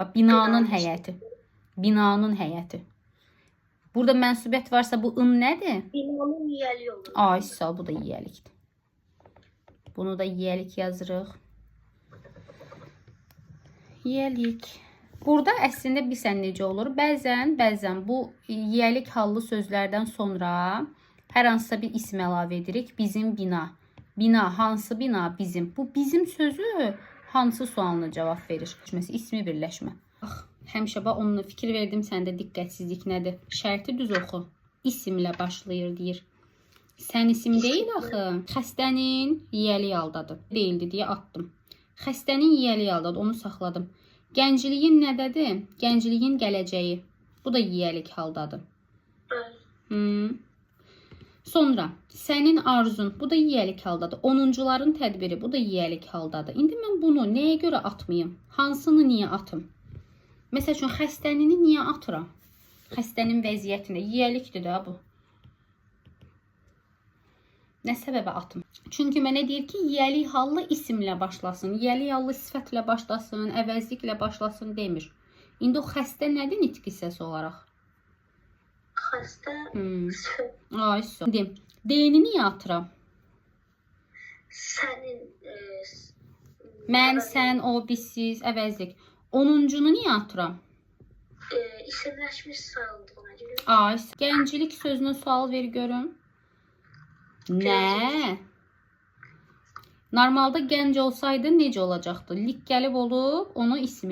Bax, binanın həyəti. Binanın həyəti. Burada mənsubiyyət varsa bu ın nədir? Binanın yiyəli olur. Ay, sağ, bu da yiyəlikdir. Bunu da yiyəlik yazırıq. Yiyəlik. Burada əslində bilsən necə olur? Bəzən bu yiyəlik hallı sözlərdən sonra hər hansısa bir ism əlavə edirik. Bizim bina. Bina, hansı bina? Bizim. Bu bizim sözü hansı sualına cavab verir? Mesela ismi birləşmə. Həmişə onunla fikir verdim, səndə diqqətsizlik nədir? Şərti düz oxu. İsimlə başlayır deyir. Sən isim deyil axı. Xəstənin yiyəliyi aldadı. Deyildi deyə atdım. Xəstənin yiyəliyi aldadı, onu saxladım. Gəncliyin nədədir? Gəncliyin gələcəyi. Bu da yiyəlik haldadır. Sonra sənin arzun, bu da yiyəlik haldadır. 10-cuların tədbiri, bu da yiyəlik haldadır. İndi mən bunu nəyə görə atmayım? Hansını niyə atım? Məsəl üçün, xəstənini niyə atıram? Xəstənin vəziyyətində yiyəlikdir də bu. Nə səbəbə atım? Çünki mənə deyir ki, yiyəlik hallı isimlə başlasın, yiyəlik hallı sifətlə başlasın, əvəzliklə başlasın demir. İndi o xəstə nədir nitq hissəsi olaraq? Xəstə. Ay, indi D-ni niyə atıram? Sənin. Mən, sən, o, biz, siz, əvəzlik. 10-cunu niyə atıram? İsimləşmiş sayıldığına görə. Ay, gənclik sözünə sual ver görüm. Nə? Normalda gənc olsaydı necə olacaqdı? Lik gəlib olub, onu isim